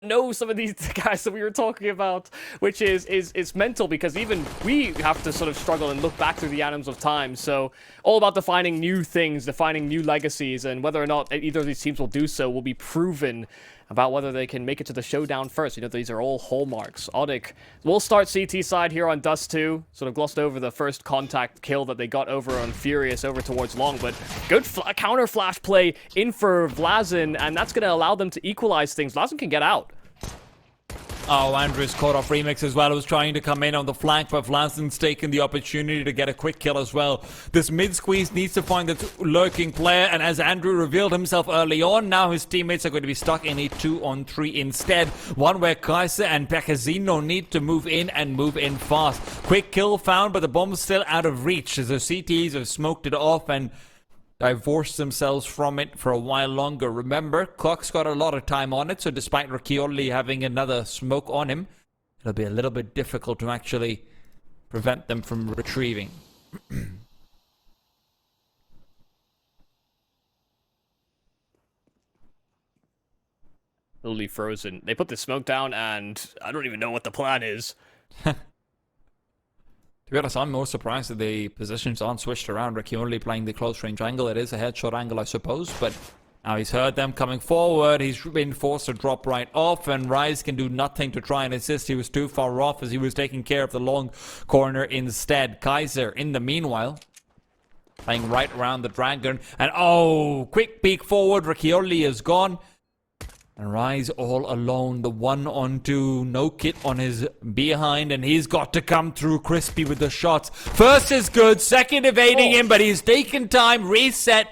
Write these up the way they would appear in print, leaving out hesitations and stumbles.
know some of these guys that we were talking about, which is mental, because even we have to sort of struggle and look back through the annals of time. So all about defining new things, defining new legacies, and whether or not either of these teams will do so will be proven about whether they can make it to the showdown first. You know, these are all hallmarks. Oddik will start CT side here on DUST2. Sort of glossed over the first contact kill that they got over on Furious over towards Long, but good counter flash play in for Vlazen, and that's going to allow them to equalize things. Vlazen can get out. Oh, Andrew's caught off Remix as well. He was trying to come in on the flank, but Vlazen's taken the opportunity to get a quick kill as well. This mid-squeeze needs to find the lurking player, and as Andrew revealed himself early on, now his teammates are going to be stuck in a 2-on-3 instead. One where CASA and Pekazino need to move in and move in fast. Quick kill found, but the bomb's still out of reach as the CTs have smoked it off and divorced themselves from it for a while longer. Remember, Clock's got a lot of time on it, so despite Riccioli having another smoke on him, it'll be a little bit difficult to actually prevent them from retrieving. Literally frozen. They put the smoke down, and I don't even know what the plan is. To be honest, I'm more surprised that the positions aren't switched around. Riccioli playing the close range angle. It is a headshot angle, I suppose, but now he's heard them coming forward. He's been forced to drop right off, and Rise can do nothing to try and assist. He was too far off as he was taking care of the long corner instead. Kaiser, in the meanwhile, playing right around the Dragon, and oh, quick peek forward. Riccioli is gone. And Rise all alone, the 1-on-2, no kit on his behind, and he's got to come through crispy with the shots. First is good, second evading him, but he's taken time, reset,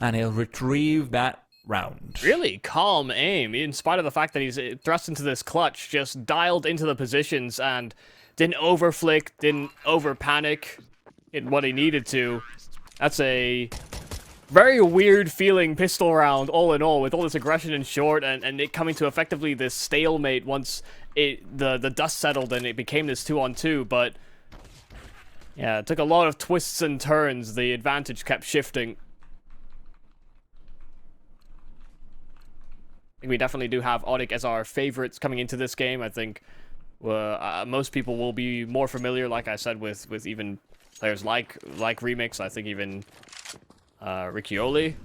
and he'll retrieve that round. Really calm aim, in spite of the fact that he's thrust into this clutch, just dialed into the positions and didn't overflick, didn't over-panic in what he needed to. That's a very weird feeling pistol round, all in all, with all this aggression in short, and it coming to effectively this stalemate once the dust settled and it became this 2-on-2, but yeah, it took a lot of twists and turns. The advantage kept shifting. I think we definitely do have Oddik as our favorites coming into this game. I think most people will be more familiar, like I said, with even players like Remix. I think even Riccioli.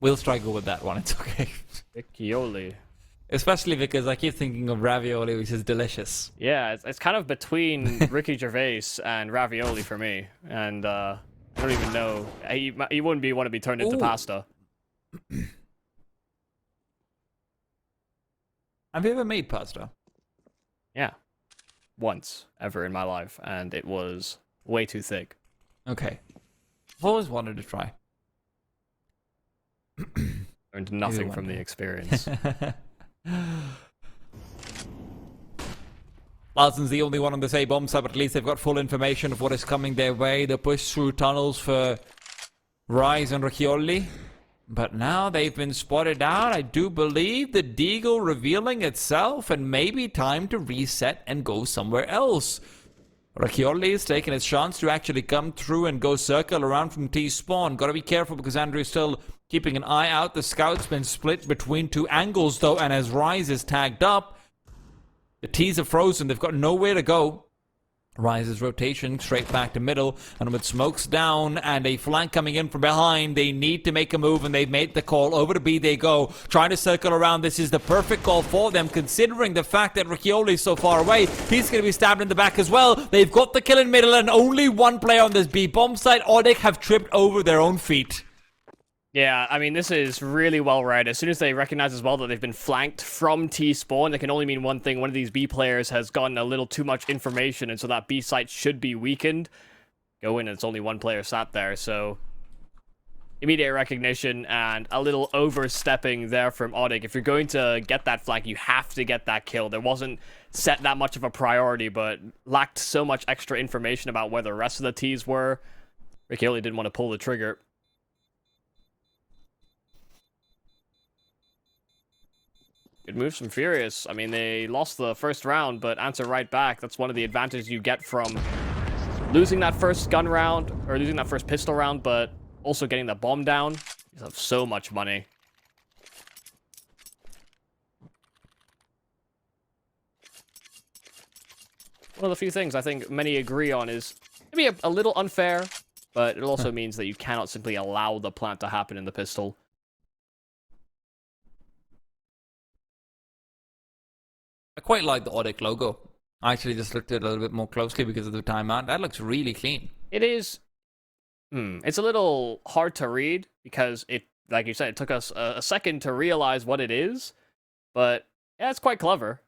We'll struggle with that one, it's okay. Riccioli. Especially because I keep thinking of ravioli, which is delicious. Yeah, it's kind of between Ricky Gervais and ravioli for me. And I don't even know. He wouldn't want to be turned into pasta. Have you ever made pasta? Yeah. Once ever in my life, and it was way too thick. Okay. I've always wanted to try. Learned nothing from the experience. Larsen's the only one on this A-bomb side, but at least they've got full information of what is coming their way. The push through tunnels for Rise and Riccioli. But now they've been spotted out. I do believe the Deagle revealing itself, and maybe time to reset and go somewhere else. Riccioli is taking his chance to actually come through and go circle around from T-spawn. Gotta be careful because Andrew's still keeping an eye out. The scout's been split between two angles though, and as Rise is tagged up, the T's are frozen. They've got nowhere to go. Rise's rotation straight back to middle, and with smokes down and a flank coming in from behind, they need to make a move, and they've made the call. Over to B they go, trying to circle around. This is the perfect call for them, considering the fact that Riccioli is so far away. He's going to be stabbed in the back as well. They've got the kill in middle, and only one player on this B bomb site. Oddik have tripped over their own feet. Yeah, I mean, this is really well read. As soon as they recognize as well that they've been flanked from T-spawn, that can only mean one thing. One of these B players has gotten a little too much information, and so that B site should be weakened. Go in, and it's only one player sat there, so immediate recognition and a little overstepping there from Oddik. If you're going to get that flank, you have to get that kill. There wasn't set that much of a priority, but lacked so much extra information about where the rest of the T's were. Riccioli didn't want to pull the trigger. Good moves from Furious. I mean, they lost the first round, but answer right back. That's one of the advantages you get from losing that first gun round, or losing that first pistol round, but Also getting the bomb down. You have so much money. One of the few things I think many agree on is maybe a little unfair, but it also means that you cannot simply allow the plant to happen in the pistol. I quite like the Oddik logo. I actually just looked at it a little bit more closely because of the timeout. That looks really clean. It is... it's a little hard to read because it, like you said, it took us a second to realize what it is. But, yeah, it's quite clever.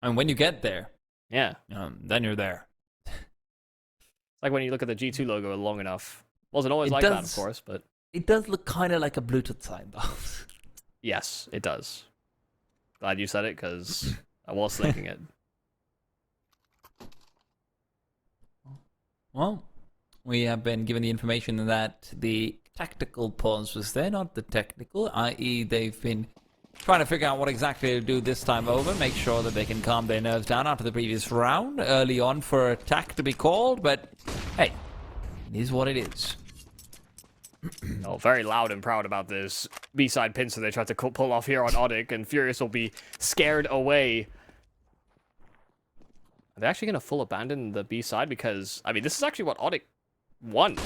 And when you get there, yeah, then you're there. Like when you look at the G2 logo long enough. Wasn't always like that, of course, but... It does look kind of like a Bluetooth sign, though. Yes, it does. Glad you said it, because I was thinking it. Well, we have been given the information that the tactical pause was there, not the technical, i.e. they've been trying to figure out what exactly to do this time over, make sure that they can calm their nerves down after the previous round, early on for attack to be called, but hey, it is what it is. Oh, very loud and proud about this B-side pincer they tried to pull off here on Oddik, and Furious will be scared away. Are they actually going to full abandon the B-side? Because, I mean, this is actually what Oddik want.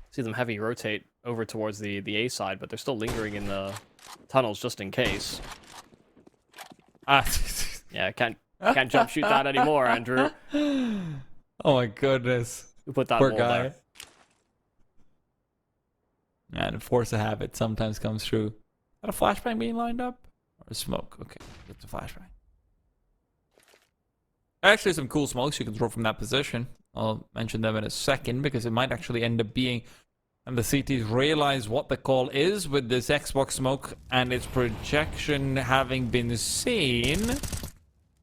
See them heavy rotate over towards the A side, but they're still lingering in the tunnels just in case. Yeah, can't jump shoot that anymore, Andrew. Oh my goodness. Who put that poor wall guy there? And force of habit sometimes comes through. Is that a flashbang being lined up? Or smoke? Okay, it's a flashbang. Actually, some cool smokes you can throw from that position. I'll mention them in a second because it might actually end up being... And the CTs realize what the call is with this Xbox smoke and its projection having been seen.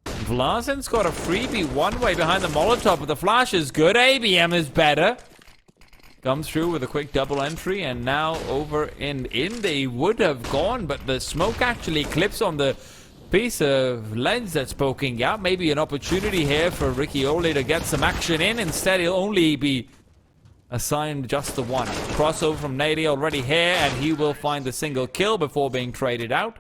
Vlasen's got a freebie one way behind the Molotov, but the flash is good. ABM is better. Comes through with a quick double entry, and now over in they would have gone, but the smoke actually clips on the piece of lens that's poking out. Maybe an opportunity here for Riccioli to get some action in. Instead, he'll only be assigned just the one. Crossover from Nady already here, and he will find the single kill before being traded out.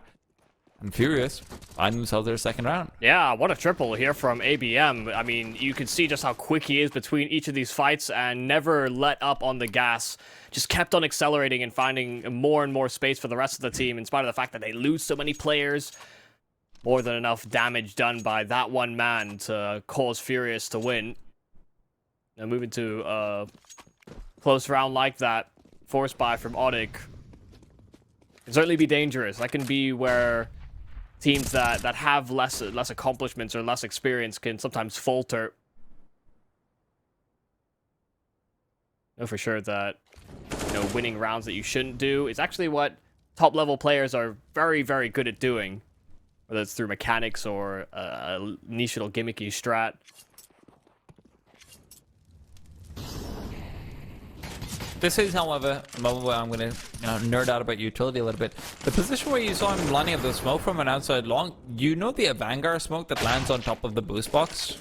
And Furious find themselves their second round. Yeah, what a triple here from ABM. I mean, you can see just how quick he is between each of these fights and never let up on the gas. Just kept on accelerating and finding more and more space for the rest of the team in spite of the fact that they lose so many players. More than enough damage done by that one man to cause Furious to win. Now moving to a close round like that, forced by from Oddik, can certainly be dangerous. That can be where teams that have less accomplishments or less experience can sometimes falter. Know for sure that winning rounds that you shouldn't do is actually what top level players are very, very good at doing, whether it's through mechanics or a niche little gimmicky strat. This is, however, a moment where I'm going to nerd out about utility a little bit. The position where you saw him lining up the smoke from an outside long, the Vanguard smoke that lands on top of the boost box?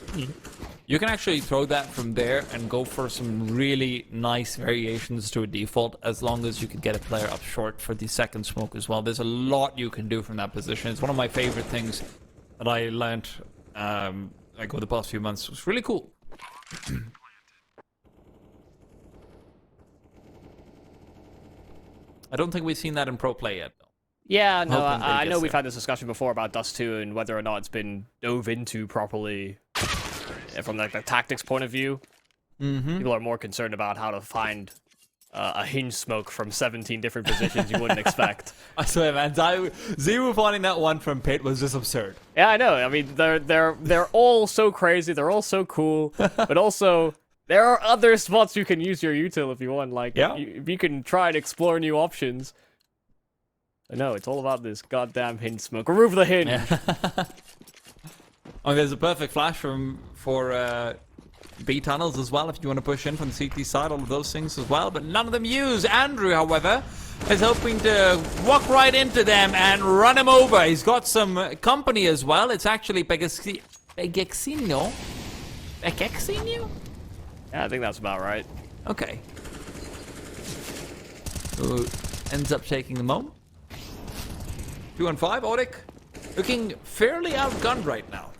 You can actually throw that from there and go for some really nice variations to a default, as long as you can get a player up short for the second smoke as well. There's a lot you can do from that position. It's one of my favorite things that I learned over the past few months. It's really cool. I don't think we've seen that in pro play yet, though. Yeah, no, I know we've had this discussion before about DUST2 and whether or not it's been dove into properly from the tactics point of view. People are more concerned about how to find a hinge smoke from 17 different positions you wouldn't expect. I swear, man, Zero finding that one from pit was just absurd. Yeah, I know. I mean, they're all so crazy. They're all so cool, but also... There are other spots you can use your util if you want. Like, you can try and explore new options. I know, it's all about this goddamn hinge smoke. Remove the hinge! Yeah. There's a perfect flash for B tunnels as well if you want to push in from the CT side. All of those things as well, but none of them use. Andrew, however, is hoping to walk right into them and run him over. He's got some company as well. It's actually Pegexino? Yeah, I think that's about right. Okay. Who ends up taking the moment? 2-5, Oddik. Looking fairly outgunned right now.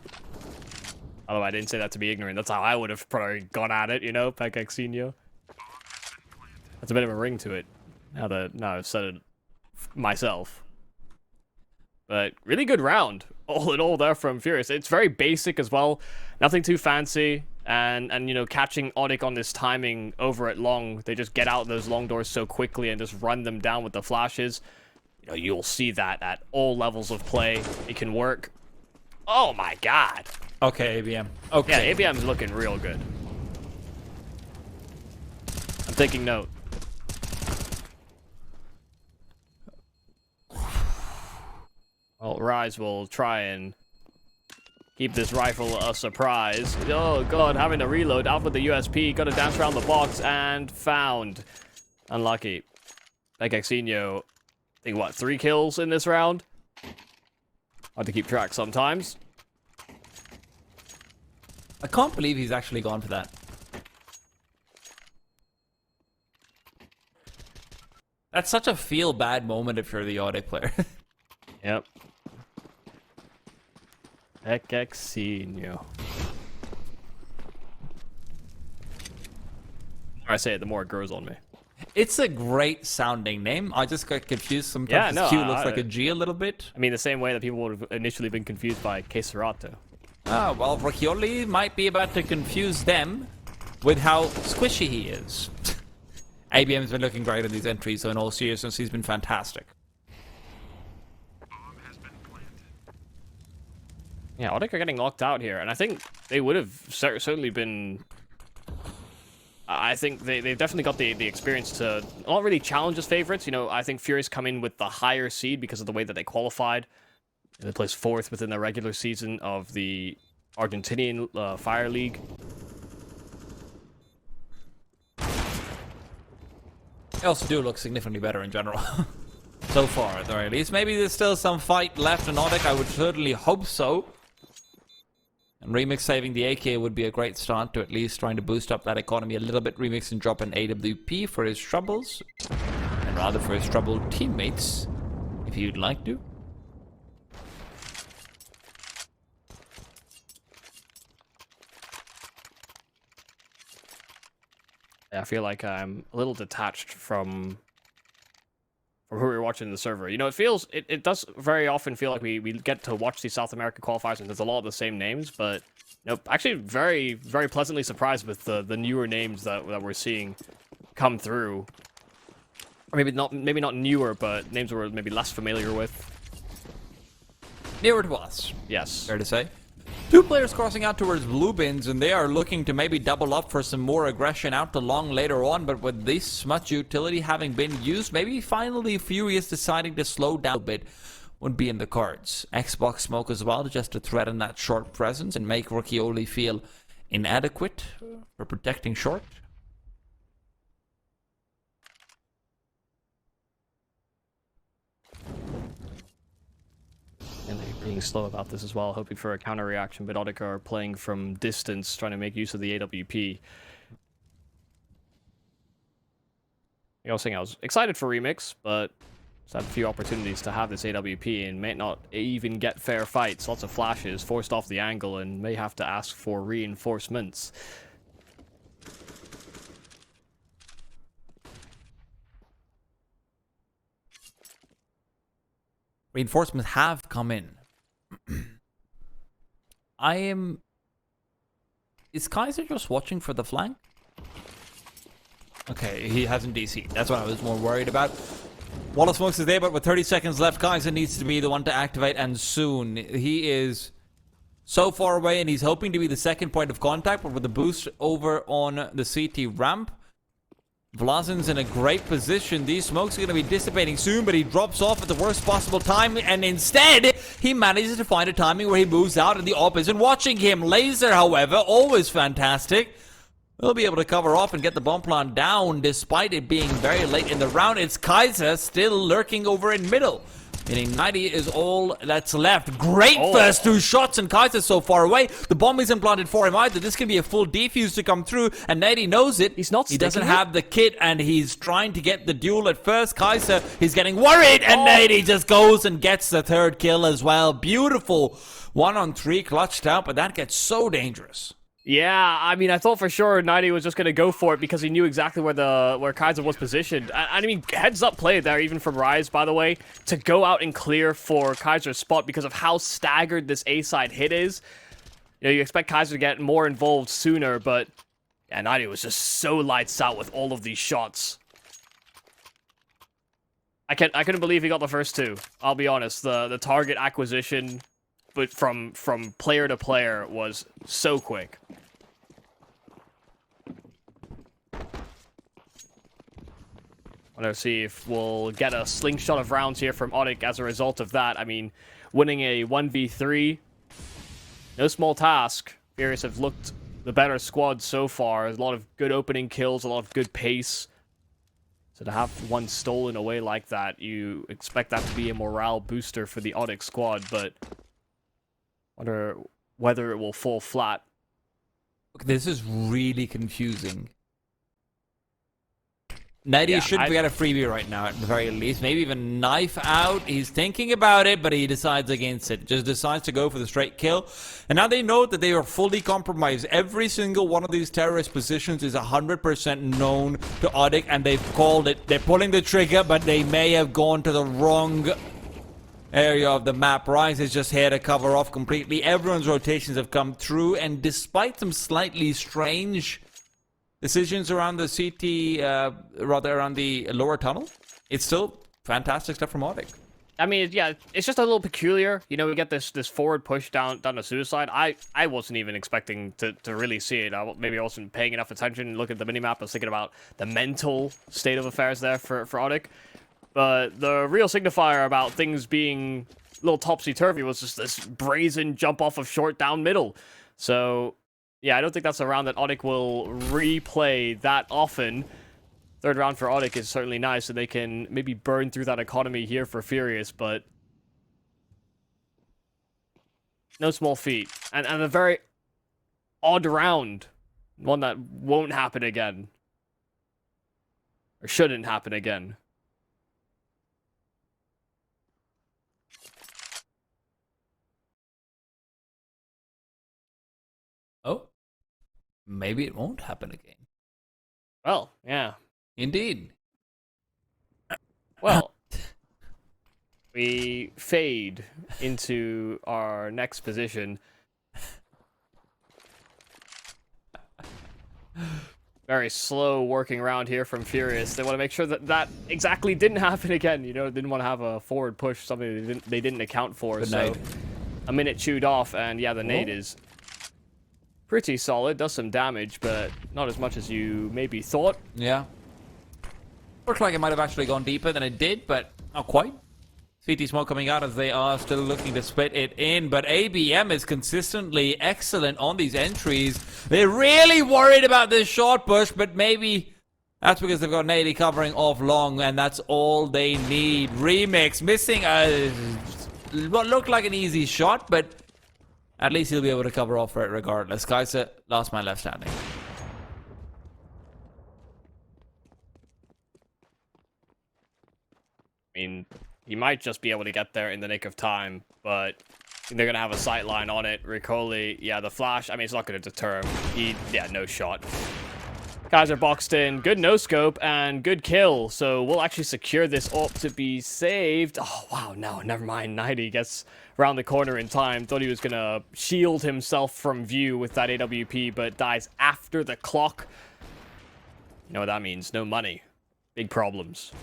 Although I didn't say that to be ignorant. That's how I would have probably gone at it, you know, Pekexinho. That's a bit of a ring to it. Now I've said it myself. But really good round, all in all, there from Furious. It's very basic as well. Nothing too fancy. And you know, catching Oddik on this timing over at long, they just get out those long doors so quickly and just run them down with the flashes. You know, you'll see that at all levels of play. It can work. Oh my god. Okay, ABM. Okay. Yeah, ABM's looking real good. I'm taking note. Well, Rise will try and keep this rifle a surprise. Oh god, having to reload. Out with the USP. Got to dance around the box and found. Unlucky. Pekexinho, I think what, 3 kills in this round? Hard to keep track sometimes. I can't believe he's actually gone for that. That's such a feel-bad moment if you're the Oddik player. Yep. Pekexinho. The more I say it, the more it grows on me. It's a great sounding name. I just got confused sometimes. Yeah, no, Q looks like a G a little bit. I mean, the same way that people would have initially been confused by Queserato. Ah, well, Riccioli might be about to confuse them with how squishy he is. ABM's been looking great in these entries, so in all seriousness, he's been fantastic. Yeah, Oddik are getting locked out here, and I think they would have certainly been... I think they've definitely got the experience to not really challenge as favorites. You know, I think Furious come in with the higher seed because of the way that they qualified. They placed 4th within the regular season of the Argentinian Fire League. They also do look significantly better in general. So far, at the very least. Maybe there's still some fight left in Oddik. I would certainly hope so. And Remix saving the AK would be a great start to at least trying to boost up that economy a little bit. Remix and drop an AWP for his troubles. And rather for his troubled teammates, if you'd like to. I feel like I'm a little detached from who we're watching the server. You know, it does very often feel like we get to watch these South American qualifiers and there's a lot of the same names, but nope, actually very, very pleasantly surprised with the newer names that we're seeing come through. Or maybe not newer, but names we're maybe less familiar with. Near it was. Yes. Fair to say. 2 players crossing out towards blue bins, and they are looking to maybe double up for some more aggression out to long later on, but with this much utility having been used, maybe finally Furious deciding to slow down a bit would be in the cards. Xbox smoke as well, just to threaten that short presence and make Riccioli feel inadequate for protecting short. And they're being slow about this as well, hoping for a counter reaction, but Oddik are playing from distance, trying to make use of the AWP. I was saying I was excited for Remix, but just had a few opportunities to have this AWP and may not even get fair fights. Lots of flashes, forced off the angle, and may have to ask for reinforcements. Reinforcements have come in. Is Kaiser just watching for the flank? Okay, he hasn't DC'd. That's what I was more worried about. Wall of Smokes is there, but with 30 seconds left, Kaiser needs to be the one to activate, and soon. He is so far away, and he's hoping to be the second point of contact, but with the boost over on the CT ramp, Vlazin's in a great position. These smokes are going to be dissipating soon, but he drops off at the worst possible time, and instead, he manages to find a timing where he moves out, and the op isn't watching him. Laser, however, always fantastic. We'll be able to cover off and get the bomb plant down, despite it being very late in the round. It's Kaiser still lurking over in middle. Meaning 90 is all that's left. Great Oh. first 2 shots, and Kaiser's so far away. The bomb isn't planted for him either. This can be a full defuse to come through, and 90 knows it. He's not He doesn't sticking it? have the kit, and he's trying to get the duel at first. Kaiser, he's getting worried, and 90 just goes and gets the 3rd kill as well. Beautiful 1-on-3 clutched out, but that gets so dangerous. Yeah, I mean, I thought for sure 90 was just going to go for it because he knew exactly where Kaiser was positioned. I mean, heads up play there, even from Rise, by the way, to go out and clear for Kaiser's spot because of how staggered this A-side hit is. You know, you expect Kaiser to get more involved sooner, but yeah, 90 was just so lights out with all of these shots. I couldn't believe he got the first 2. I'll be honest. The target acquisition, but from player to player, was so quick. I want to see if we'll get a slingshot of rounds here from Oddik as a result of that. I mean, winning a 1v3, no small task. Furious have looked the better squad so far. There's a lot of good opening kills, a lot of good pace. So to have one stolen away like that, you expect that to be a morale booster for the Oddik squad, but wonder whether it will fall flat. This is really confusing. 90 Yeah, shouldn't get a freebie right now, at the very least. Maybe even knife out. He's thinking about it, but he decides against it. Just decides to go for the straight kill. And now they know that they are fully compromised. Every single one of these terrorist positions is 100% known to Oddik, and they've called it. They're pulling the trigger, but they may have gone to the wrong area of the map. Rise is just here to cover off completely. Everyone's rotations have come through, and despite some slightly strange decisions around the CT, rather around the lower tunnel, it's still fantastic stuff from Oddik. I mean, yeah, it's just a little peculiar. You know, we get this forward push down to suicide. I wasn't even expecting to really see it. Maybe I wasn't paying enough attention. Look at the minimap. I was thinking about the mental state of affairs there for Oddik. But the real signifier about things being a little topsy-turvy was just this brazen jump off of short down middle. So yeah, I don't think that's a round that Oddik will replay that often. 3rd round for Oddik is certainly nice, so they can maybe burn through that economy here for Furious, but no small feat. And a very odd round. One that won't happen again. Or shouldn't happen again. Oh, maybe it won't happen again. Well, yeah. Indeed. Well, we fade into our next position. Very slow working around here from Furious. They want to make sure that that exactly didn't happen again. You know, didn't want to have a forward push, something they didn't account for. Good so nade. a minute chewed off, and yeah, the nade is pretty solid. Does some damage, but not as much as you maybe thought. Yeah. Looked like it might have actually gone deeper than it did, but not quite. CT smoke coming out as they are still looking to split it in, but ABM is consistently excellent on these entries. They're really worried about this short push, but maybe that's because they've got Nady covering off long, and that's all they need. Remix missing what looked like an easy shot, but at least he'll be able to cover off for it regardless. Kaisa, last man left standing. I mean, he might just be able to get there in the nick of time, but they're going to have a sight line on it. Ricoli, yeah, the flash, I mean, it's not going to deter him. Yeah, no shot. Kaiser boxed in, good no-scope, and good kill. So we'll actually secure this up to be saved. Oh, wow, no, never mind. 90 gets around the corner in time. Thought he was going to shield himself from view with that AWP, but dies after the clock. You know what that means? No money. Big problems.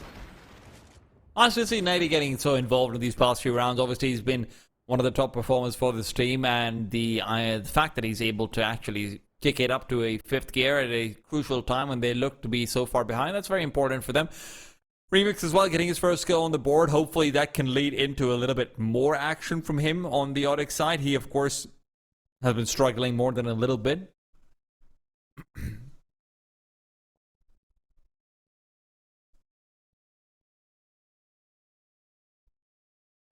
Honestly, see Nady getting so involved in these past few rounds. Obviously, he's been one of the top performers for this team, and the fact that he's able to actually kick it up to a 5th gear at a crucial time when they look to be so far behind, that's very important for them. Remix as well, getting his first kill on the board. Hopefully that can lead into a little bit more action from him on the Oddik side. He, of course, has been struggling more than a little bit.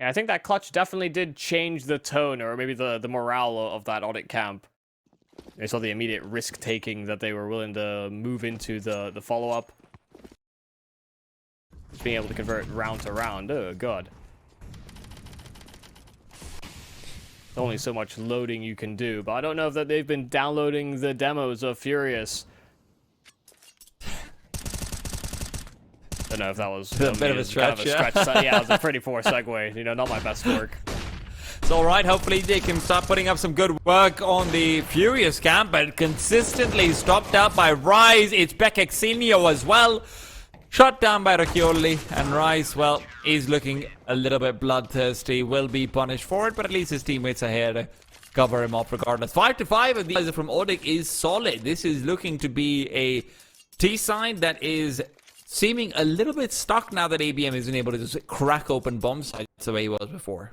Yeah, I think that clutch definitely did change the tone, or maybe the morale of that Oddik camp. They saw the immediate risk-taking that they were willing to move into the follow-up. Just being able to convert round to round. Oh, God. There's only so much loading you can do, but I don't know if that they've been downloading the demos of Furious. Don't know if that was a bit of a stretch, kind of a stretch. Yeah, it was a pretty poor segue. You know, not my best work. It's alright, hopefully they can start putting up some good work on the Furious camp, but consistently stopped out by Rise. It's Bekexinio as well. Shot down by Rocchioli, and Rise, well, is looking a little bit bloodthirsty. Will be punished for it, but at least his teammates are here to cover him up regardless. 5-5, and the guys from Oddik is solid. This is looking to be a T-side that is seeming a little bit stuck now that ABM isn't able to just crack open bomb sites the way he was before.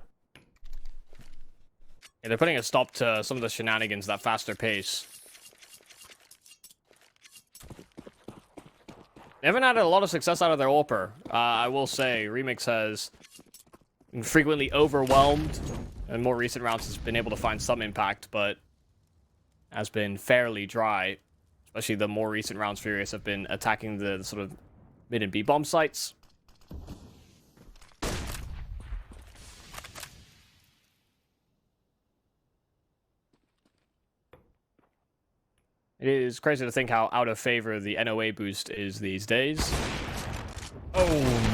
Yeah, they're putting a stop to some of the shenanigans, that faster pace. They haven't had a lot of success out of their AWPer. I will say, Remix has been frequently overwhelmed, and more recent rounds has been able to find some impact, but has been fairly dry. Especially the more recent rounds, Furious have been attacking the sort of mid and B bomb sites. It is crazy to think how out of favor the NOA boost is these days. Oh,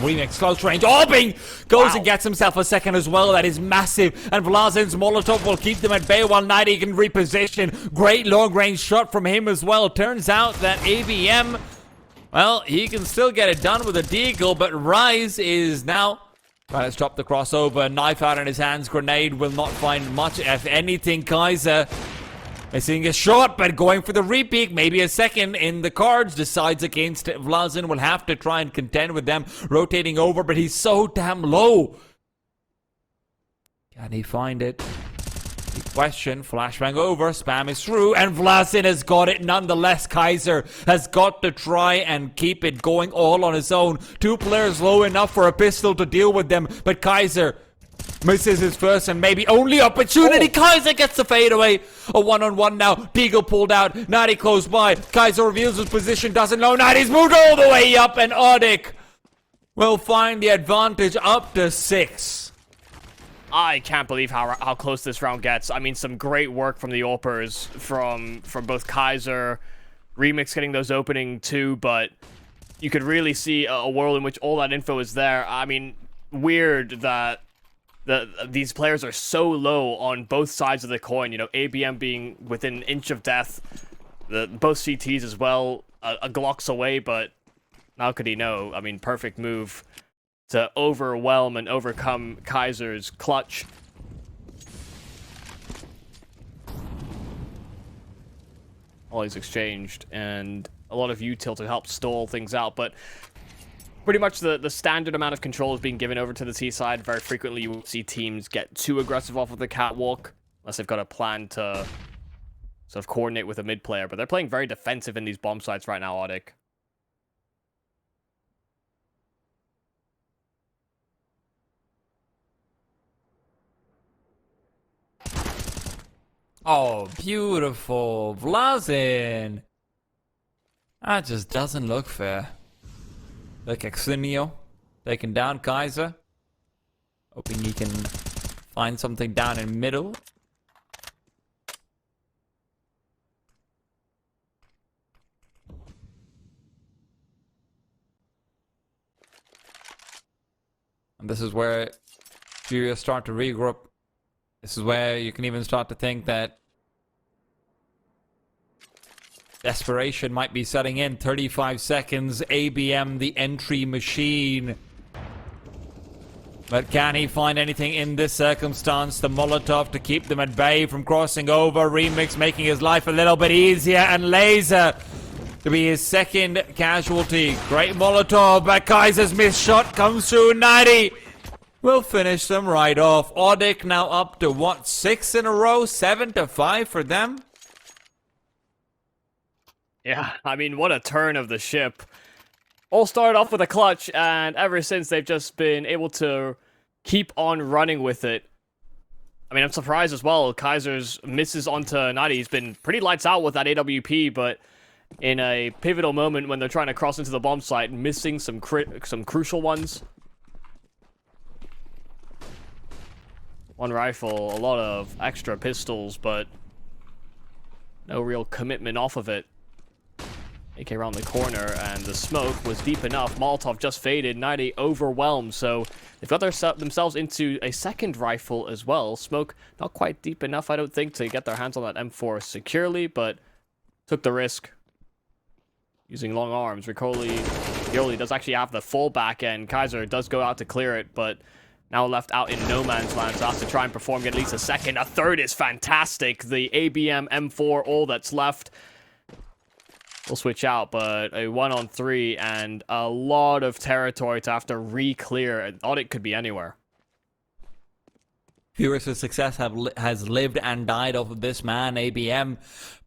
Remix close range. Orbing goes and gets himself a second as well. That is massive. And Vlazin's Molotov will keep them at bay while Nighty can reposition. Great long range shot from him as well. Turns out that ABM, well, he can still get it done with a deagle, but Rise is now trying to stop the crossover. Knife out in his hands. Grenade will not find much, if anything. Kaiser missing a shot, but going for the repeat, maybe a second in the cards. Decides against Vlazin. Will have to try and contend with them. Rotating over, but he's so damn low. Can he find it? The question. Flashbang over. Spam is through, and Vlazin has got it nonetheless. Kaiser has got to try and keep it going all on his own. Two players low enough for a pistol to deal with them, but Kaiser misses his first and maybe only opportunity. Kaiser gets the fadeaway. A one-on-one now. Deagle pulled out. Natty close by. Kaiser reveals his position. Doesn't know. Natty's moved all the way up, and Oddik will find the advantage up to 6. I can't believe how close this round gets. I mean, some great work from the AWPers, from both Kaiser, Remix getting those opening too, but you could really see a world in which all that info is there. I mean, weird that these players are so low on both sides of the coin. You know, ABM being within an inch of death, both CTs as well, a Glocks away, but how could he know? I mean, perfect move to overwhelm and overcome Kaiser's clutch. All he's exchanged, and a lot of util to help stall things out, but pretty much the standard amount of control is being given over to the T side. Very frequently you will see teams get too aggressive off of the catwalk, unless they've got a plan to sort of coordinate with a mid player, but they're playing very defensive in these bomb sites right now, Oddik. Oh, beautiful. Vlazin. That just doesn't look fair. Look, Exinio taking down Kaiser. Hoping he can find something down in middle. And this is where Furious start to regroup. This is where you can even start to think that desperation might be setting in. 35 seconds. ABM, the entry machine. But can he find anything in this circumstance? The Molotov to keep them at bay from crossing over. Remix making his life a little bit easier. And Laser to be his second casualty. Great Molotov, but Kaiser's missed shot comes through. 90 will finish them right off. Oddik now up to what? 6 in a row? 7-5 for them? Yeah, I mean, what a turn of the ship. All started off with a clutch, and ever since they've just been able to keep on running with it. I mean, I'm surprised as well. Kaiser's misses onto 90. He's been pretty lights out with that AWP, but in a pivotal moment when they're trying to cross into the bomb site, missing some crucial ones. One rifle, a lot of extra pistols, but no real commitment off of it. AK around the corner, and the smoke was deep enough. Molotov just faded. 90 overwhelmed, so they've got themselves into a second rifle as well. Smoke not quite deep enough, I don't think, to get their hands on that M4 securely, but took the risk. Using long arms, Riccoli does actually have the full back end. Kaiser does go out to clear it, but now left out in no man's land, so has to try and perform, get at least a second. A third is fantastic. The ABM M4, all that's left. We'll switch out, but a 1-on-3 and a lot of territory to have to re-clear. Oddik could be anywhere. Furious's success has lived and died off of this man, ABM.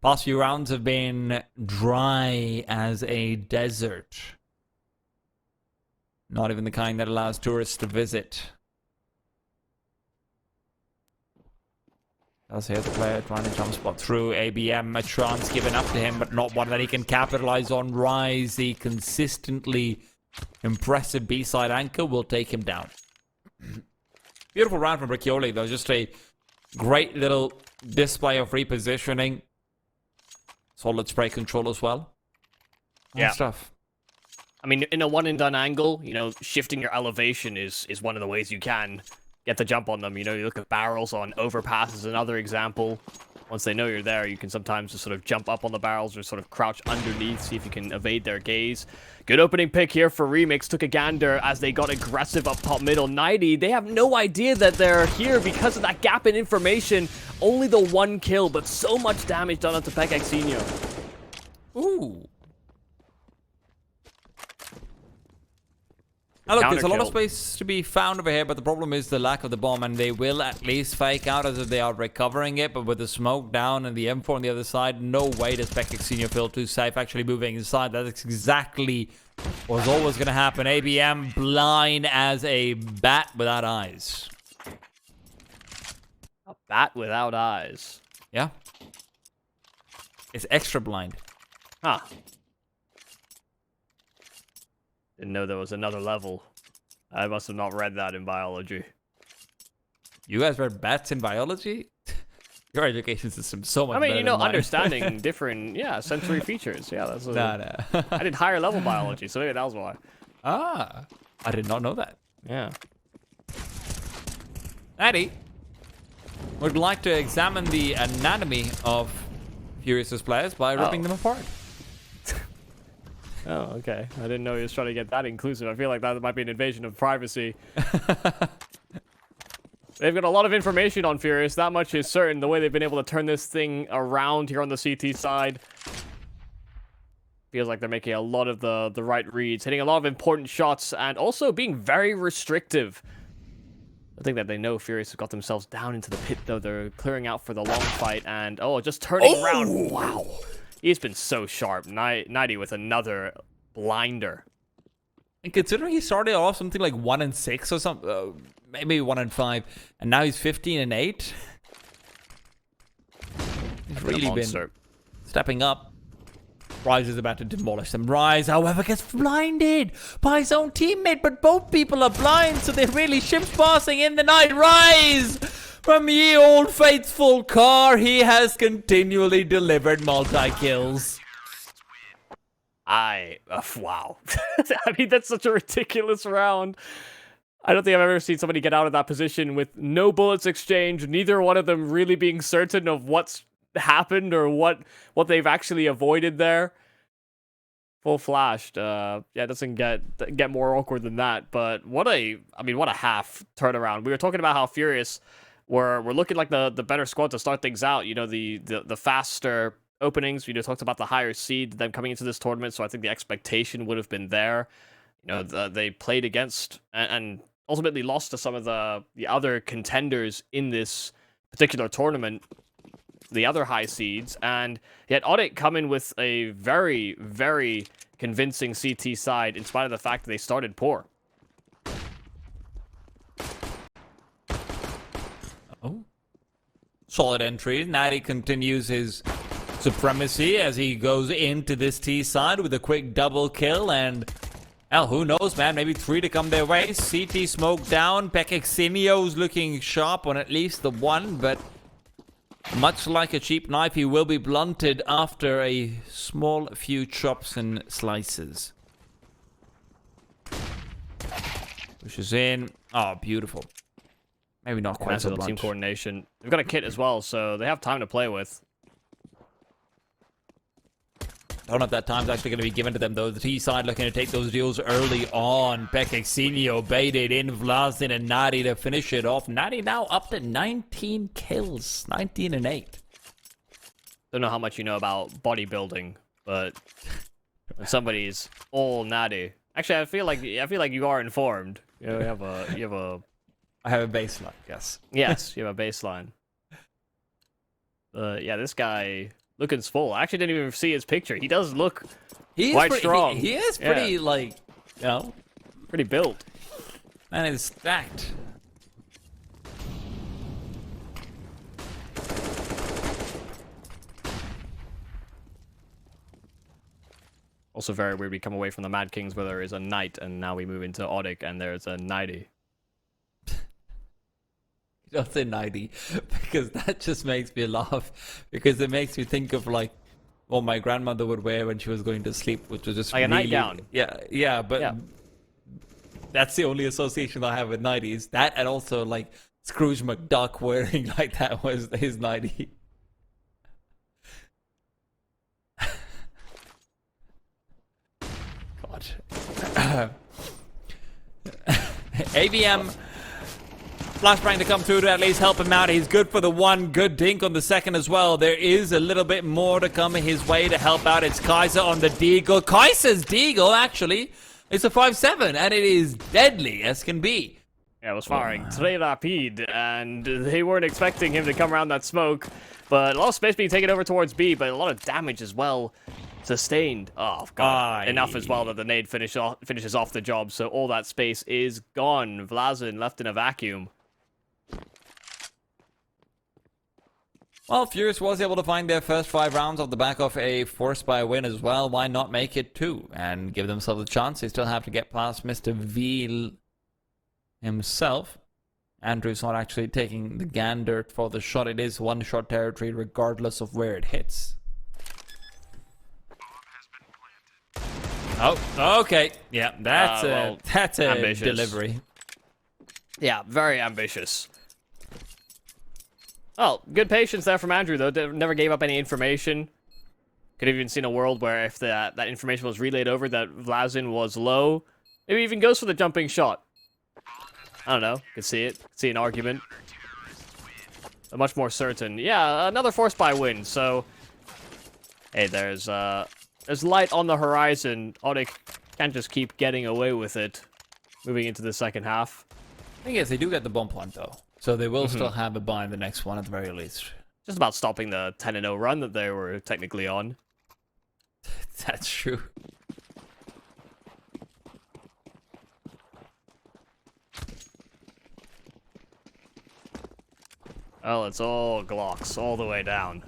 Past few rounds have been dry as a desert. Not even the kind that allows tourists to visit. Does hear the player trying to jump spot through. ABM, a chance given up to him, but not one that he can capitalize on. Rise, the consistently impressive B-side anchor, will take him down. Beautiful round from Riccoli, though. Just a great little display of repositioning. Solid spray control as well. Yeah. Stuff. I mean, in a one-and-done angle, you know, shifting your elevation is one of the ways you can get the jump on them. You know, you look at barrels on overpass is another example. Once they know you're there, you can sometimes just sort of jump up on the barrels or sort of crouch underneath, see if you can evade their gaze. Good opening pick here for Remix. Took a gander as they got aggressive up top middle. 90, they have no idea that they're here because of that gap in information. Only the one kill, but so much damage done onto Pekexinho. Ooh. Now look, there's a lot of space to be found over here, but the problem is the lack of the bomb, and they will at least fake out as if they are recovering it, but with the smoke down and the M4 on the other side, no way does Pekexinho feel too safe actually moving inside. That's exactly what was always going to happen. ABM blind as a bat without eyes. A bat without eyes. Yeah. It's extra blind. Huh. Didn't know there was another level. I must have not read that in biology. You guys read bats in biology? Your education system's so much better. I mean, you know, than mine. understanding different, sensory features. Yeah, that's No. I did higher level biology, so maybe that was why. Ah, I did not know that. Yeah. Addy would like to examine the anatomy of Furious's players by ripping them apart. Oh, okay. I didn't know he was trying to get that inclusive. I feel like that might be an invasion of privacy. They've got a lot of information on Furious. That much is certain. The way they've been able to turn this thing around here on the CT side. Feels like they're making a lot of the right reads. Hitting a lot of important shots. And also being very restrictive. I think that they know Furious have got themselves down into the pit, though. They're clearing out for the long fight. And, just turning around. Wow. He's been so sharp. 90 with another blinder. And considering he started off something like 1-6 or something, maybe 1-5, and now he's 15-8. He's really been stepping up. Rise is about to demolish them. Rise, however, gets blinded by his own teammate, but both people are blind, so they're really ships passing in the night. Rise! From ye old faithful car, he has continually delivered multi-kills. Wow. I mean, that's such a ridiculous round. I don't think I've ever seen somebody get out of that position with no bullets exchanged, neither one of them really being certain of what's happened or what they've actually avoided there. Full flashed. Yeah, it doesn't get more awkward than that, but what a half turnaround. We were talking about how Furious we're looking like the better squad to start things out. You know, the faster openings. We just talked about the higher seed, them coming into this tournament, so I think the expectation would have been there. You know, they played against and ultimately lost to some of the other contenders in this particular tournament, the other high seeds, and yet Oddik come in with a very, very convincing CT side in spite of the fact that they started poor. solid entry. Natty continues his supremacy as he goes into this T side with a quick double kill, and hell, who knows, man? Maybe 3 to come their way. CT smoke down. Pekeximio's looking sharp on at least the 1, but much like a cheap knife, he will be blunted after a small few chops and slices. Pushes in. Oh, beautiful. Maybe not quite so blunt. Team coordination. They've got a kit as well, so they have time to play with. Don't know if that time's actually going to be given to them, though. The T side looking to take those deals early on. Pekexinio baited in Vlasin and Nadi to finish it off. Nadi now up to 19 kills. 19 and 8. Don't know how much you know about bodybuilding, but when somebody's all Nadi. Actually, I feel like you are informed. You know, I have a baseline, yes. Yes, you have a baseline. Yeah, this guy looking swole. I actually didn't even see his picture. He does look quite strong. He is pretty, like, you know, pretty built. Man, it's stacked. Also very weird we come away from the Mad Kings where there is a knight, and now we move into Oddik and there's a knighty. Don't say 90, because that just makes me laugh, because it makes me think of like what my grandmother would wear when she was going to sleep, which was just like really, a nightgown. Yeah, but that's the only association I have with 90s. That, and also like Scrooge McDuck wearing like that was his 90. God. ABM flashbang to come through to at least help him out. He's good for the 1, good dink on the 2nd as well. There is a little bit more to come his way to help out. It's CASA on the deagle. CASA's deagle, actually, it's a 5-7, and it is deadly as can be. Yeah, it was firing très rapide, and they weren't expecting him to come around that smoke. But a lot of space being taken over towards B, but a lot of damage as well sustained. Oh, God. Enough as well that the nade finishes off the job, so all that space is gone. Vlasin left in a vacuum. Well, Furious was able to find their first 5 rounds off the back of a force by win as well. Why not make it 2 and give themselves a chance? They still have to get past Mr. V himself. Andrew's not actually taking the gander for the shot. It is one-shot territory regardless of where it hits. Oh, okay. Yeah, that's a ambitious delivery. Yeah, very ambitious. Oh, good patience there from Andrew, though. Never gave up any information. Could have even seen a world where if that information was relayed over that Vlasin was low, maybe even goes for the jumping shot. I don't know. Could see it. See an argument. A much more certain. Yeah, another force by win. So, hey, there's light on the horizon. Oddik can't just keep getting away with it. Moving into the second half. I guess they do get the bump one, though. So they will still have a buy in the next one at the very least. Just about stopping the 10-0 run that they were technically on. That's true. Well, it's all Glocks all the way down.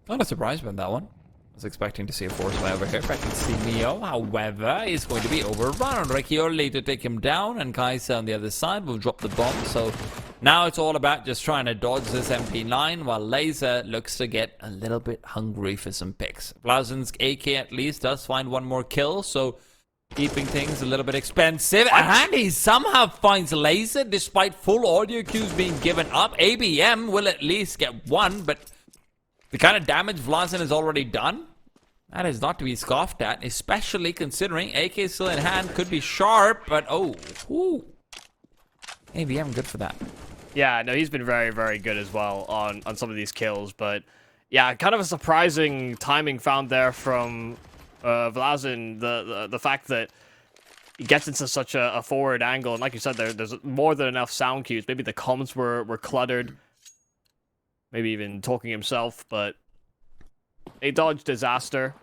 Not a surprise about that one. I was expecting to see a force by over here. I can see Mio, however, is going to be overrun. Riccioli to take him down, and CASA on the other side will drop the bomb. So now it's all about just trying to dodge this MP9, while Laser looks to get a little bit hungry for some picks. Vlasin's AK at least does find 1 more kill, so keeping things a little bit expensive. And he somehow finds Laser despite full audio cues being given up. ABM will at least get 1, but the kind of damage Vlasin has already done, that is not to be scoffed at, especially considering AK still in hand, could be sharp, but ABM good for that. Yeah, no, he's been very, very good as well on some of these kills, but yeah, kind of a surprising timing found there from Vlasin, the fact that he gets into such a forward angle, and like you said, there's more than enough sound cues. Maybe the comms were cluttered. Maybe even talking himself, but a dodge disaster.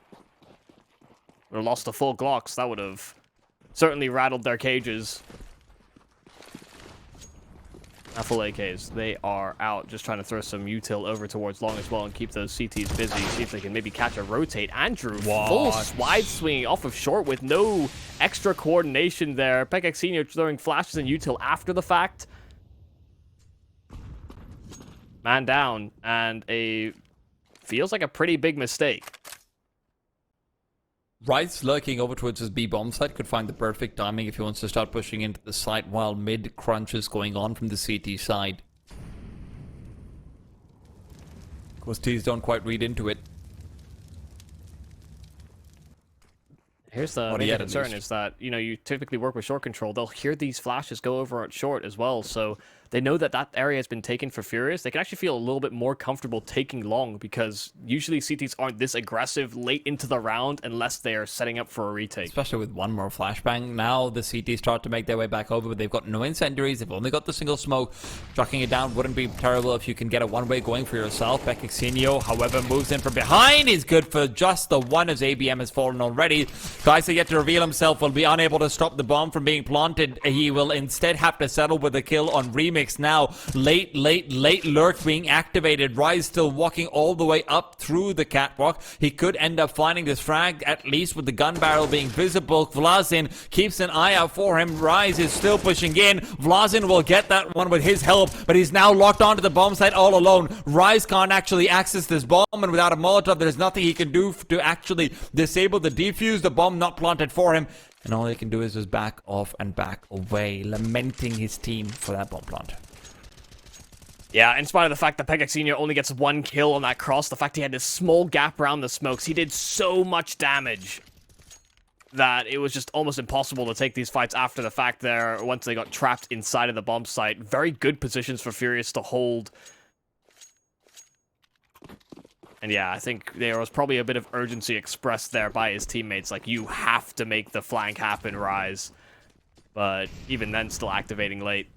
Would have lost the full Glocks. That would have certainly rattled their cages. Not full AKs. They are out, just trying to throw some util over towards long as well and keep those CTs busy. See if they can maybe catch a rotate. Andrew, full wide swinging off of short with no extra coordination there. Pekek Senior throwing flashes and util after the fact. Man down, and feels like a pretty big mistake. Rice lurking over towards his B bomb site could find the perfect timing if he wants to start pushing into the site while mid crunch is going on from the CT side. Of course, T's don't quite read into it. Here's the major concern is that, you know, you typically work with short control. They'll hear these flashes go over at short as well, so they know that that area has been taken for Furious. They can actually feel a little bit more comfortable taking long because usually CTs aren't this aggressive late into the round unless they are setting up for a retake. Especially with one more flashbang. Now the CTs start to make their way back over, but they've got no incendiaries. They've only got the single smoke. Trucking it down wouldn't be terrible if you can get a one-way going for yourself. Pekexinho, however, moves in from behind. He's good for just the one as ABM has fallen already. CASA yet to reveal himself, will be unable to stop the bomb from being planted. He will instead have to settle with a kill on Remix now. Late lurk being activated. Rise still walking all the way up through the catwalk. He could end up finding this frag, at least with the gun barrel being visible. Vlasin keeps an eye out for him. Rise is still pushing in. Vlasin will get that one with his help, but he's now locked onto the bomb site all alone. Rise can't actually access this bomb, and without a Molotov, there's nothing he can do to actually disable the defuse. The bomb not planted for him, and all he can do is just back off and back away, lamenting his team for that bomb plant. Yeah, in spite of the fact that Pekek Senior only gets one kill on that cross, the fact he had this small gap around the smokes, he did so much damage that it was just almost impossible to take these fights after the fact there once they got trapped inside of the bomb site. Very good positions for Furious to hold. And yeah, I think there was probably a bit of urgency expressed there by his teammates, like, you have to make the flank happen, Rise. But even then, still activating late.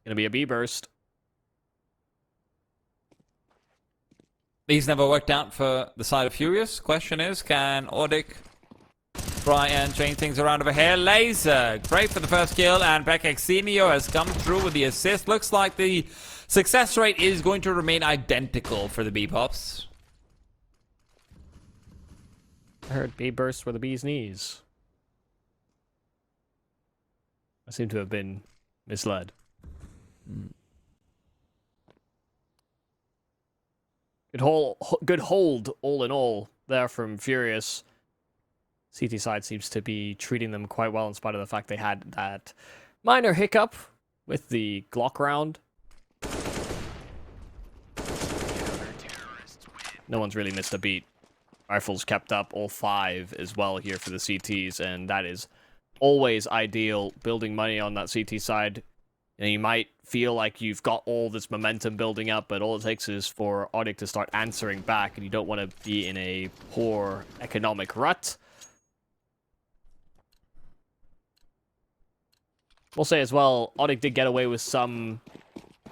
Gonna be a B burst. These never worked out for the side of Furious. Question is, can Oddik try and change things around over here? Laser, great for the first kill, and Pekexinho has come through with the assist. Looks like the success rate is going to remain identical for the B-Pops. I heard B burst were the bee's knees. I seem to have been misled. Good hold, all in all, there from Furious. CT side seems to be treating them quite well in spite of the fact they had that minor hiccup with the Glock round. No one's really missed a beat. Rifles kept up, all 5 as well here for the CTs, and that is always ideal, building money on that CT side. And you might feel like you've got all this momentum building up, but all it takes is for Oddik to start answering back, and you don't want to be in a poor economic rut. We'll say as well, Oddik did get away with some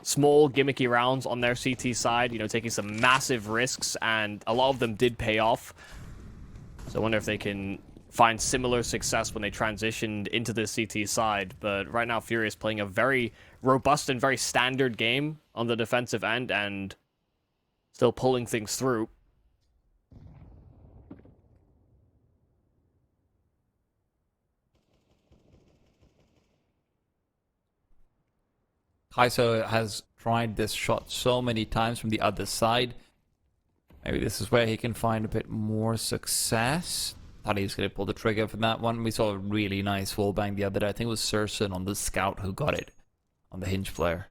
small gimmicky rounds on their CT side, you know, taking some massive risks, and a lot of them did pay off. So I wonder if they can find similar success when they transitioned into the CT side. But right now, Furious playing a very robust and very standard game on the defensive end and still pulling things through. CASA has tried this shot so many times from the other side. Maybe this is where he can find a bit more success. Thought he was going to pull the trigger for that one. We saw a really nice wallbang the other day. I think it was Surson on the scout who got it on the hinge player.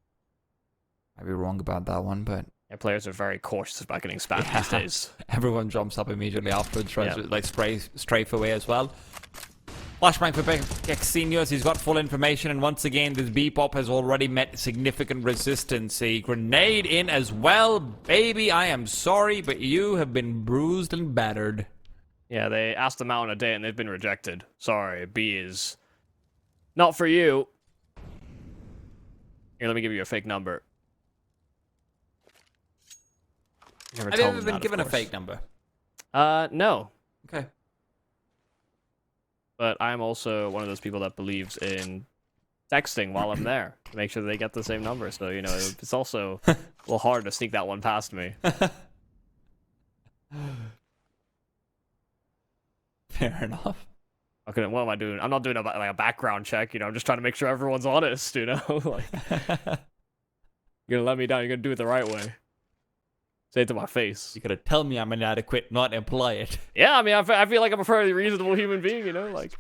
Might be wrong about that one, but yeah, players are very cautious about getting spammed these days. Everyone jumps up immediately afterwards, tries to like strafe away as well. Flashbang for Pekexinho as he's got full information, and once again this B-pop has already met significant resistance. A grenade in as well. Baby, I am sorry, but you have been bruised and battered. Yeah, they asked them out on a date and they've been rejected. Sorry, B is not for you. Here, let me give you a fake number. Have you ever been given a fake number? No. Okay. but I'm also one of those people that believes in texting while I'm there to make sure they get the same number. So, you know, it's also a little hard to sneak that one past me. Fair enough. Okay, what am I doing? I'm not doing a background check, you know. I'm just trying to make sure everyone's honest, you know. Like, you're gonna let me down. You're gonna do it the right way. Say it to my face. You gotta tell me I'm inadequate, not imply it. Yeah, I mean, I feel like I'm a fairly reasonable human being, you know, like.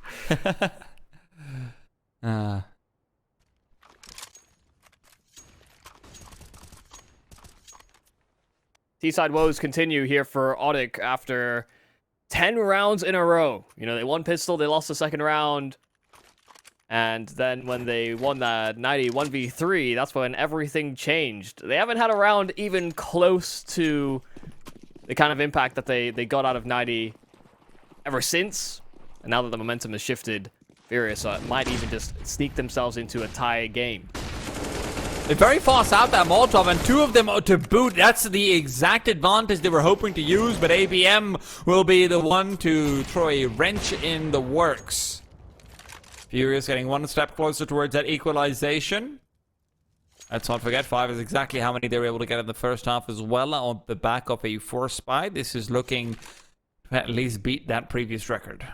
T-side woes continue here for Oddik after 10 rounds in a row. You know, they won pistol, they lost the second round. And then when they won that 90 1v3, that's when everything changed. They haven't had a round even close to the kind of impact that they got out of 90 ever since. And now that the momentum has shifted, Furious might even just sneak themselves into a tie game. They're very fast out that Molotov, and 2 of them to boot. That's the exact advantage they were hoping to use, but ABM will be the one to throw a wrench in the works. Furious getting one step closer towards that equalization. Let's not forget, 5 is exactly how many they were able to get in the first half as well, on the back of a 4 spy. This is looking to at least beat that previous record.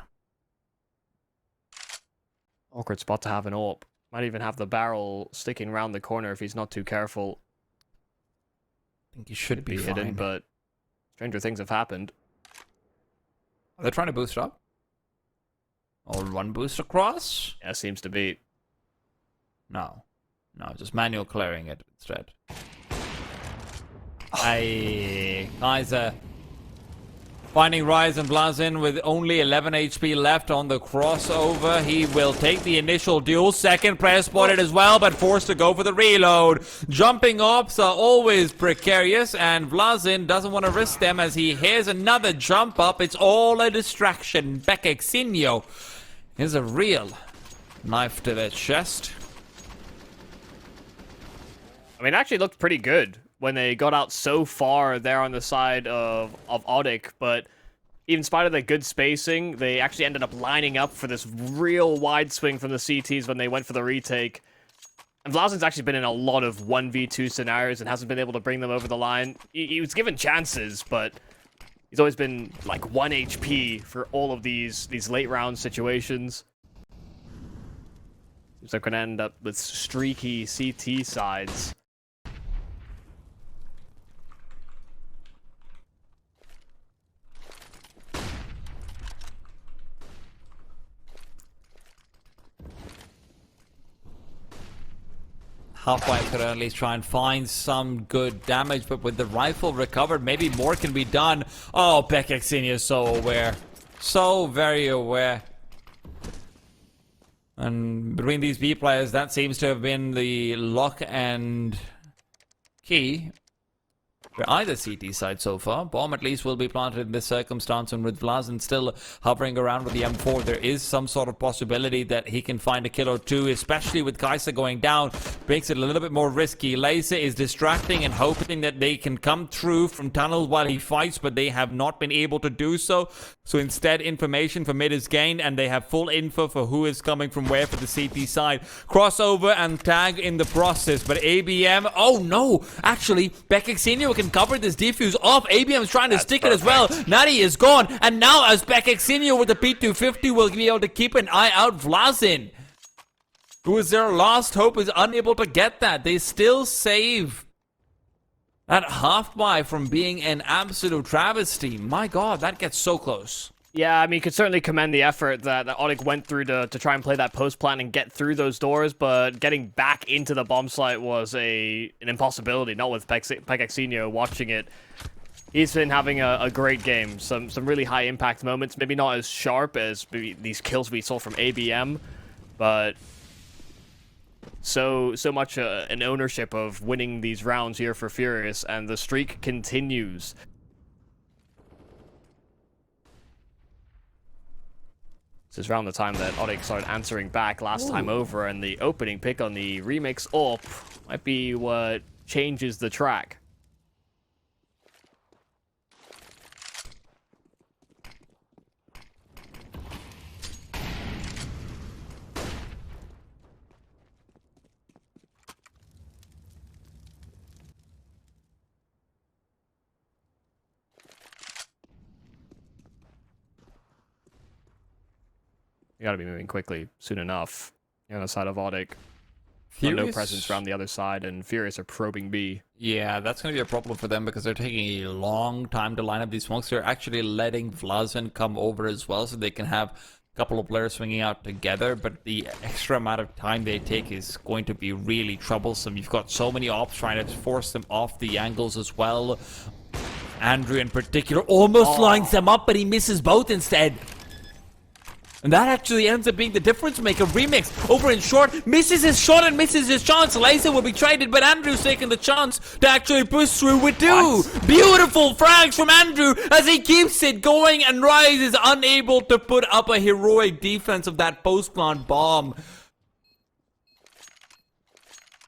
Awkward spot to have an AWP. Might even have the barrel sticking around the corner if he's not too careful. I think he should be fine. Hidden, but stranger things have happened. Are they trying to boost up? Or run boost across? Yeah, seems to be. No, just manual clearing it instead. CASA finding Rise and Blazin with only 11 HP left on the crossover. He will take the initial duel. Second press spotted as well, but forced to go for the reload. Jumping ops are always precarious, and Blazin doesn't want to risk them as he hears another jump up. It's all a distraction. Bekexinho is a real knife to the chest. I mean, it actually looked pretty good when they got out so far there on the side of Oddik, but even in spite of the good spacing, they actually ended up lining up for this real wide swing from the CTs when they went for the retake. And Blazin's actually been in a lot of 1v2 scenarios and hasn't been able to bring them over the line. He was given chances, but he's always been like 1 HP for all of these late round situations. Seems like we're gonna end up with streaky CT sides. Halfway could at least try and find some good damage, but with the rifle recovered, maybe more can be done. Oh, Bekexinho is so aware. So very aware. And between these B players, that seems to have been the lock and key for either CT side so far. Bomb at least will be planted in this circumstance, and with Blazin still hovering around with the M4, there is some sort of possibility that he can find a kill or two, especially with CASA going down. Makes it a little bit more risky. Laser is distracting and hoping that they can come through from tunnels while he fights, but they have not been able to do so. So instead, information for mid is gained, and they have full info for who is coming from where for the CT side. Crossover and tag in the process, but ABM, oh no! Actually, Bekexinho can cover this defuse off. ABM is trying to stick it as well. Nadi is gone, and now as Bekexinho with the P250 will be able to keep an eye out, Blazin, who is their last hope, is unable to get that. They still save that half buy from being an absolute travesty. My god, that gets so close. Yeah, I mean, you could certainly commend the effort that Oddik went through to try and play that post plan and get through those doors, but getting back into the bomb site was an impossibility, not with Bekexinho watching it. He's been having a great game. Some really high impact moments, maybe not as sharp as maybe these kills we saw from ABM, but so much an ownership of winning these rounds here for Furious, and the streak continues. This is around the time that Oddik started answering back last time over, and the opening pick on the remix up might be what changes the track. You gotta be moving quickly soon enough. You're on the side of Oddik. No Furious? presence around the other side, and Furious are probing B. Yeah, that's going to be a problem for them because they're taking a long time to line up these smokes. They're actually letting Vlazen come over as well so they can have a couple of players swinging out together, but the extra amount of time they take is going to be really troublesome. You've got so many ops trying to force them off the angles as well. Andrew in particular almost lines them up, but he misses both instead. And that actually ends up being the difference maker. Remix over in short, misses his shot and misses his chance. Laser will be traded, but Andrew's taking the chance to actually push through with two. Beautiful frags from Andrew as he keeps it going, and Rise is unable to put up a heroic defense of that post-plant bomb.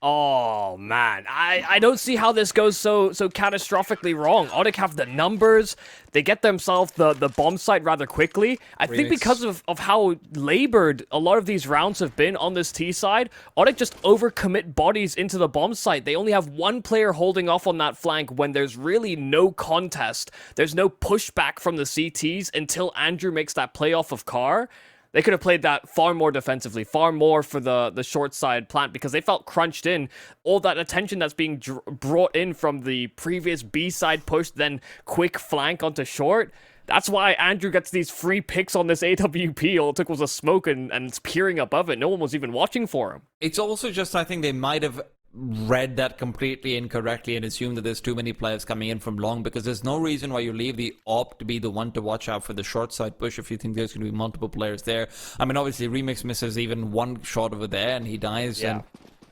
Oh, man. I don't see how this goes so catastrophically wrong. Oddik have the numbers. They get themselves the bomb site rather quickly. I think because of how labored a lot of these rounds have been on this T side, Oddik just overcommit bodies into the bomb site. They only have one player holding off on that flank when there's really no contest. There's no pushback from the CTs until Andrew makes that play off of Carr. They could have played that far more defensively, far more for the short side plant, because they felt crunched in. All that attention that's being brought in from the previous B side push, then quick flank onto short. That's why Andrew gets these free picks on this AWP. All it took was a smoke and it's peering above it. No one was even watching for him. It's also just, I think they might have read that completely incorrectly and assumed that there's too many players coming in from long, because there's no reason why you leave the op to be the one to watch out for the short side push if you think there's going to be multiple players there. I mean, obviously Remix misses even one shot over there and he dies. Yeah.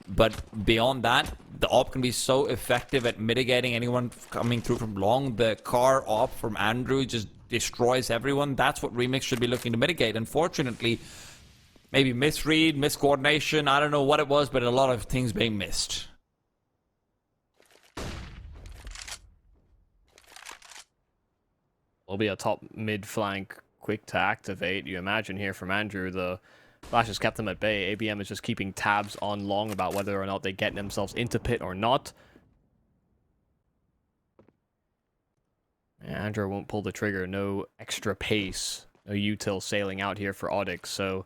But beyond that, the op can be so effective at mitigating anyone coming through from long. The car op from Andrew just destroys everyone. That's what Remix should be looking to mitigate. Unfortunately, maybe misread, miscoordination, I don't know what it was, but a lot of things being missed. Will be a top mid flank quick to activate. You imagine here from Andrew, the Flash has kept them at bay. ABM is just keeping tabs on long about whether or not they get themselves into pit or not. Andrew won't pull the trigger. No extra pace. No util sailing out here for Oddik, so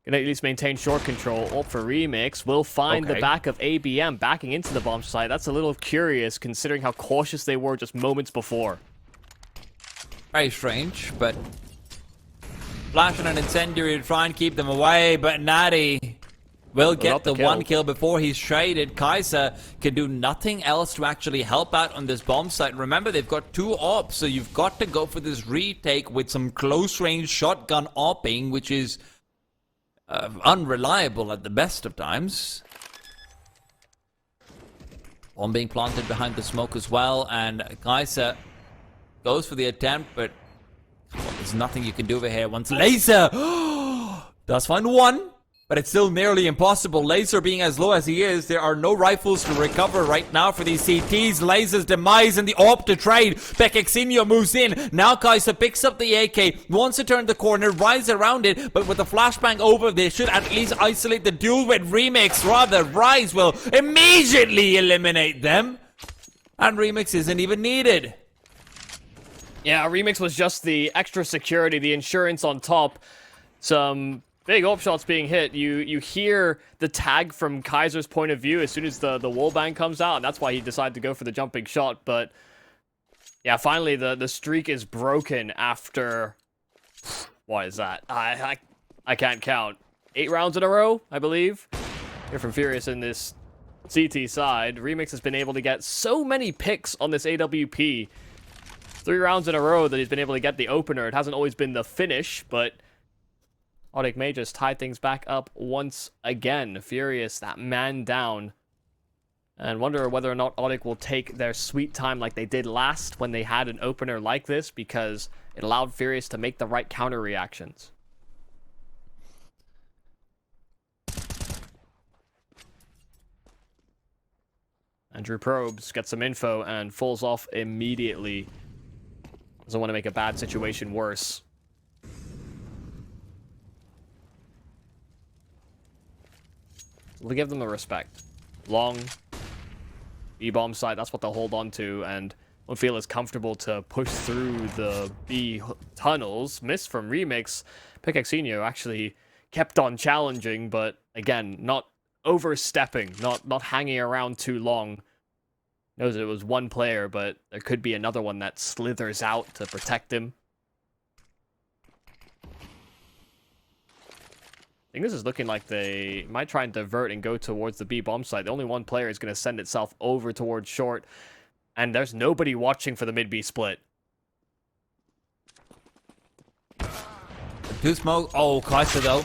gonna at least maintain short control. Up for Remix. Will find the back of ABM backing into the bomb site. That's a little curious considering how cautious they were just moments before. Very strange, but Flash and an Incendiary to try and keep them away, but Natty will get the one kill before he's traded. CASA can do nothing else to actually help out on this bomb site. Remember, they've got two ops, so you've got to go for this retake with some close-range shotgun opping, which is unreliable at the best of times. Bomb being planted behind the smoke as well, and CASA goes for the attempt, but there's nothing you can do over here. Once Laser does find one, but it's still nearly impossible. Laser being as low as he is, there are no rifles to recover right now for these CTs. Laser's demise and the AWP to trade. Bekexinho moves in. Now Kaisa picks up the AK, wants to turn the corner, rides around it, but with the flashbang over, they should at least isolate the duel with Remix. Rather, Rise will immediately eliminate them. And Remix isn't even needed. Yeah, Remix was just the extra security, the insurance on top. Some big AWP shots being hit. You hear the tag from Kaiser's point of view as soon as the wallbang comes out, and that's why he decided to go for the jumping shot. But yeah, finally the streak is broken after, what is that? I can't count. 8 rounds in a row, I believe. Here from Furious in this CT side. Remix has been able to get so many picks on this AWP. 3 rounds in a row that he's been able to get the opener. It hasn't always been the finish, but Oddik may just tie things back up once again. Furious, that man down. And wonder whether or not Oddik will take their sweet time like they did last when they had an opener like this, because it allowed Furious to make the right counter reactions. Andrew probes, gets some info, and falls off immediately. Doesn't want to make a bad situation worse. We'll give them the respect. Long B-bomb site, that's what they'll hold on to, and won't feel as comfortable to push through the B tunnels. Miss from Remix. Pickaxinho actually kept on challenging, but again, not overstepping, not hanging around too long. Knows it was one player, but there could be another one that slithers out to protect him. I think this is looking like they might try and divert and go towards the B bomb site. The only one player is going to send itself over towards short, and there's nobody watching for the mid B split. Two smoke. Oh, CASA though.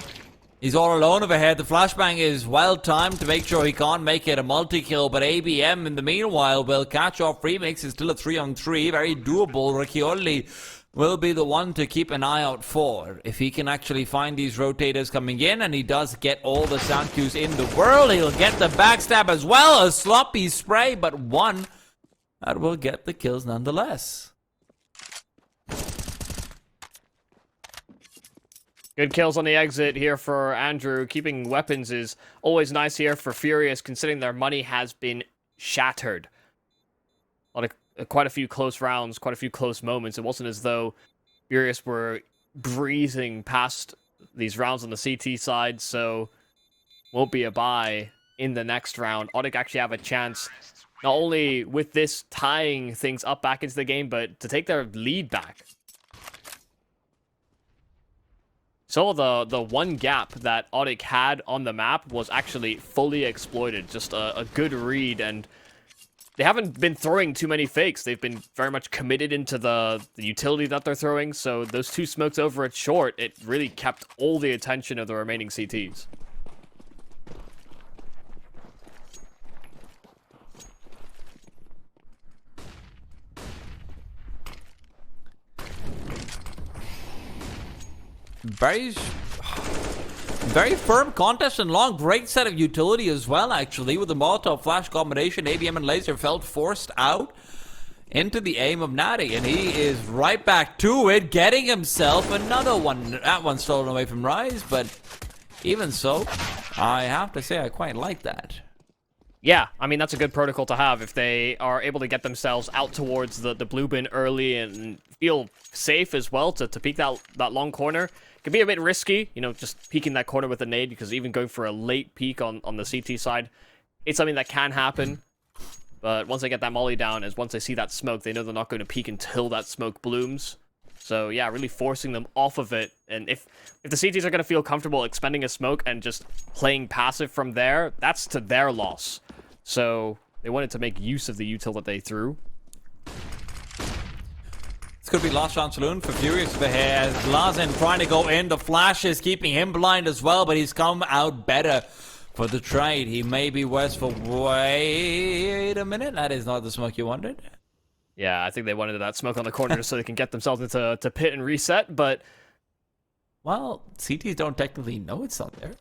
He's all alone over here. The flashbang is well timed to make sure he can't make it a multi-kill, but ABM in the meanwhile will catch off Remix. It's still a 3-on-3. Very doable. Riccioli will be the one to keep an eye out for. If he can actually find these rotators coming in, and he does get all the sound cues in the world, he'll get the backstab as well. A sloppy spray, but one that will get the kills nonetheless. Good kills on the exit here for Andrew. Keeping weapons is always nice here for Furious, considering their money has been shattered. Quite a few close rounds, quite a few close moments. It wasn't as though Furious were breezing past these rounds on the CT side, so won't be a bye in the next round. Oddik actually have a chance, not only with this tying things up back into the game, but to take their lead back. So the one gap that Oddik had on the map was actually fully exploited. Just a good read, and they haven't been throwing too many fakes. They've been very much committed into the utility that they're throwing, so those two smokes over at short, it really kept all the attention of the remaining CTs. Very firm contest and long. Great set of utility as well, actually. With the Molotov flash combination, ABM and Laser felt forced out into the aim of Natty, and he is right back to it, getting himself another one. That one stolen away from Rise, but even so, I have to say I quite like that. Yeah, I mean, that's a good protocol to have if they are able to get themselves out towards the blue bin early and feel safe as well to peek that long corner. It can be a bit risky, you know, just peeking that corner with a nade, because even going for a late peek on the CT side, it's something that can happen. But once they get that molly down, is once they see that smoke, they know they're not going to peek until that smoke blooms. So yeah, really forcing them off of it. And if the CTs are going to feel comfortable expending a smoke and just playing passive from there, that's to their loss. So they wanted to make use of the util that they threw. This could be last chance saloon for Furious over here. Lazen trying to go in. The flash is keeping him blind as well, but he's come out better for the trade. He may be worse for... Wait a minute. That is not the smoke you wanted. Yeah, I think they wanted that smoke on the corner so they can get themselves into pit and reset, but... Well, CTs don't technically know it's not there.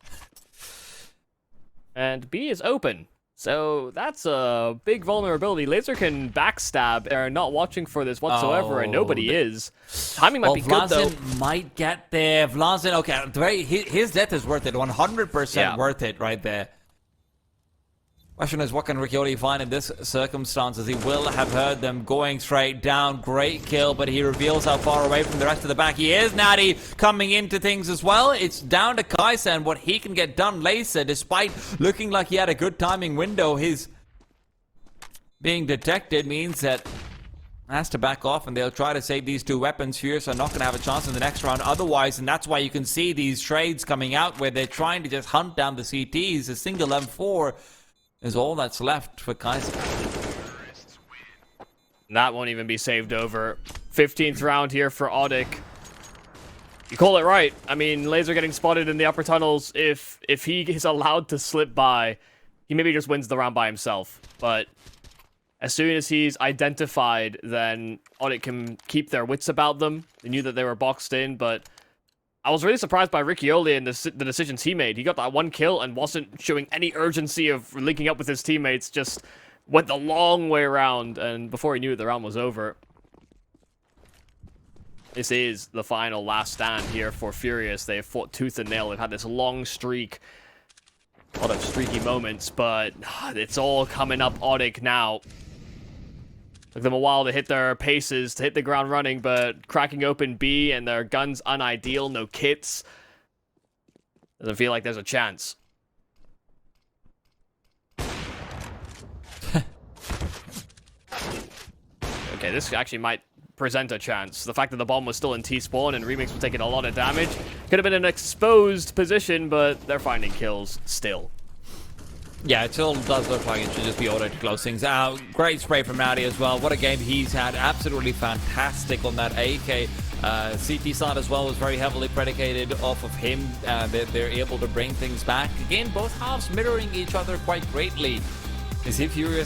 And B is open. So that's a big vulnerability. Laser can backstab. They're not watching for this whatsoever, and nobody is. Timing might be good, though. Vlazen might get there. Vlazen, okay, his death is worth it. 100% worth it right there. Question is, what can Riccioli find in this circumstances? He will have heard them going straight down. Great kill, but he reveals how far away from the rest of the back he is. Natty coming into things as well. It's down to CASA and what he can get done. Laser, despite looking like he had a good timing window, his being detected means that has to back off, and they'll try to save these two weapons. Furious are not going to have a chance in the next round otherwise, and that's why you can see these trades coming out where they're trying to just hunt down the CTs. A single M4 is all that's left for CASA. That won't even be saved over. 15th round here for Oddik. You call it right. I mean, Laser getting spotted in the upper tunnels. If he is allowed to slip by, he maybe just wins the round by himself. But as soon as he's identified, then Oddik can keep their wits about them. They knew that they were boxed in, but I was really surprised by Riccioli and the decisions he made. He got that one kill and wasn't showing any urgency of linking up with his teammates. Just went the long way around, and before he knew it, the round was over. This is the final last stand here for Furious. They have fought tooth and nail. They've had this long streak. A lot of streaky moments, but it's all coming up Oddik now. Took them a while to hit their paces, to hit the ground running, but cracking open B and their guns unideal, no kits. Doesn't feel like there's a chance. Okay, this actually might present a chance. The fact that the bomb was still in T-spawn and Remix was taking a lot of damage could have been an exposed position, but they're finding kills still. Yeah, it still does look like it should just be Oddik to close things out. Great spray from Natty as well. What a game he's had. Absolutely fantastic on that AK. CT side as well was very heavily predicated off of him. They're able to bring things back. Again, both halves mirroring each other quite greatly. Is he furious?